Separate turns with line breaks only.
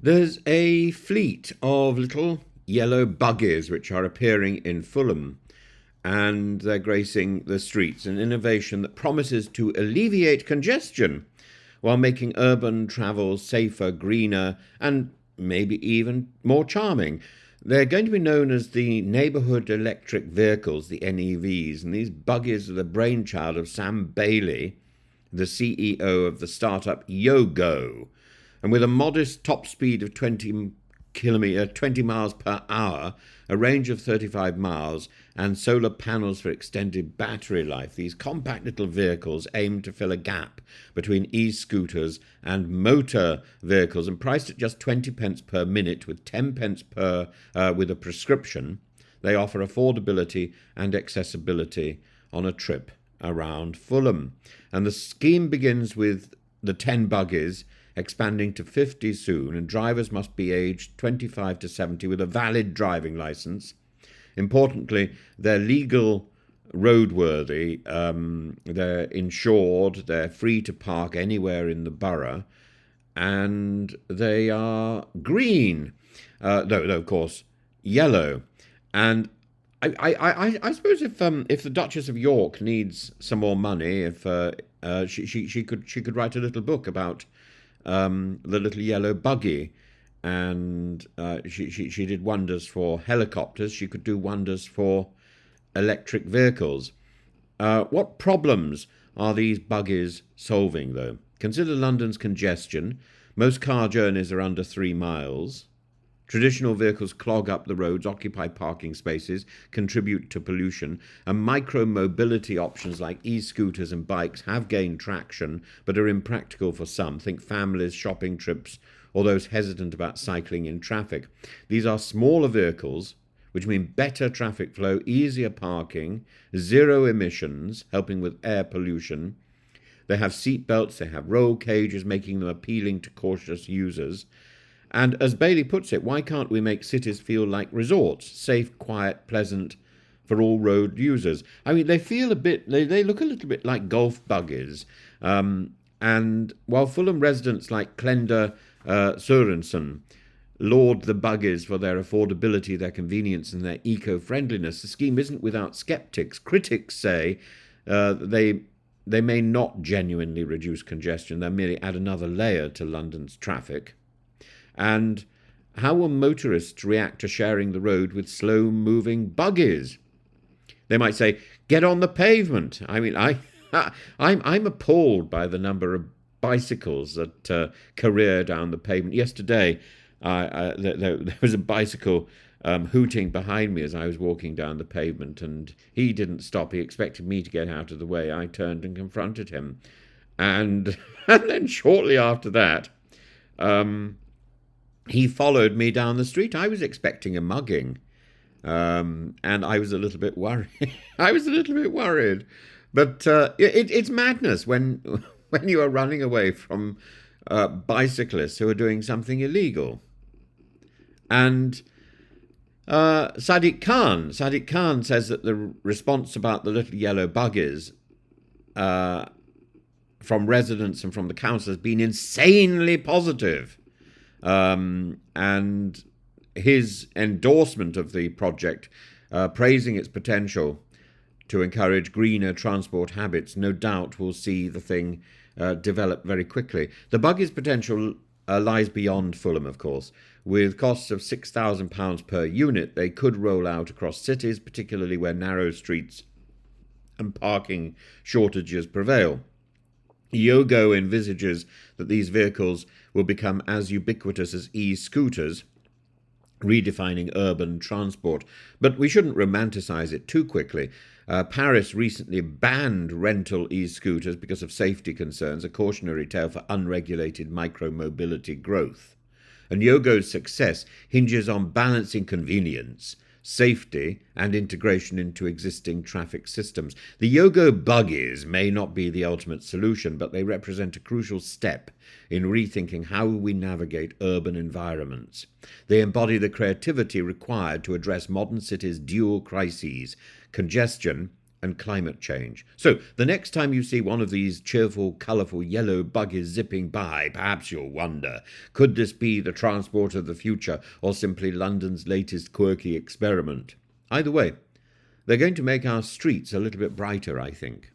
There's a fleet of little yellow buggies which are appearing in Fulham, and they're gracing the streets, an innovation that promises to alleviate congestion while making urban travel safer, greener, and maybe even more charming. They're going to be known as the Neighbourhood Electric Vehicles, the NEVs, and these buggies are the brainchild of Sam Bailey, the CEO of the startup Yogo. And with a modest top speed of 20 miles per hour, a range of 35 miles, and solar panels for extended battery life, these compact little vehicles aim to fill a gap between e-scooters and motor vehicles, and priced at just 20 pence per minute with 10 pence per with a prescription. They offer affordability and accessibility on a trip around Fulham. And the scheme begins with the 10 buggies, expanding to 50 soon, and drivers must be aged 25 to 70 with a valid driving licence. Importantly, they're legal, roadworthy, they're insured, they're free to park anywhere in the borough, and they are green, though of course yellow. And I suppose if the Duchess of York needs some more money, if she could write a little book about the little yellow buggy, and she did wonders for helicopters. She could do wonders for electric vehicles. What problems are these buggies solving, though? Consider London's congestion. Most car journeys are under 3 miles. Traditional vehicles clog up the roads, occupy parking spaces, contribute to pollution, and micro-mobility options like e-scooters and bikes have gained traction but are impractical for some. Think families, shopping trips, or those hesitant about cycling in traffic. These are smaller vehicles, which mean better traffic flow, easier parking, zero emissions, helping with air pollution. They have seat belts, they have roll cages, making them appealing to cautious users. And as Bailey puts it, why can't we make cities feel like resorts, safe, quiet, pleasant for all road users? I mean, they feel they look a little bit like golf buggies. And while Fulham residents like Klenda Sørensen laud the buggies for their affordability, their convenience, and their eco-friendliness, the scheme isn't without sceptics. Critics say they may not genuinely reduce congestion, they'll merely add another layer to London's traffic. And how will motorists react to sharing the road with slow-moving buggies? They might say, "Get on the pavement." I mean, I'm appalled by the number of bicycles that career down the pavement. Yesterday, there was a bicycle hooting behind me as I was walking down the pavement, and he didn't stop. He expected me to get out of the way. I turned and confronted him, and and then shortly after that, he followed me down the street. I was expecting a mugging, and I was a little bit worried. I was a little bit worried, but it's madness when you are running away from bicyclists who are doing something illegal. And Sadiq Khan says that the response about the little yellow buggies from residents and from the council has been insanely positive. And his endorsement of the project, praising its potential to encourage greener transport habits, no doubt will see the thing develop very quickly. The buggy's potential lies beyond Fulham, of course. With costs of £6,000 per unit, they could roll out across cities, particularly where narrow streets and parking shortages prevail. Yogo envisages that these vehicles will become as ubiquitous as e-scooters, redefining urban transport. But we shouldn't romanticize it too quickly. Paris recently banned rental e-scooters because of safety concerns, a cautionary tale for unregulated micro-mobility growth. And Yogo's success hinges on balancing convenience, safety, and integration into existing traffic systems. The Yogo buggies may not be the ultimate solution, but they represent a crucial step in rethinking how we navigate urban environments. They embody the creativity required to address modern cities' dual crises, congestion and climate change. So the next time you see one of these cheerful, colourful yellow buggies zipping by, perhaps you'll wonder, could this be the transport of the future or simply London's latest quirky experiment? Either way, they're going to make our streets a little bit brighter, I think.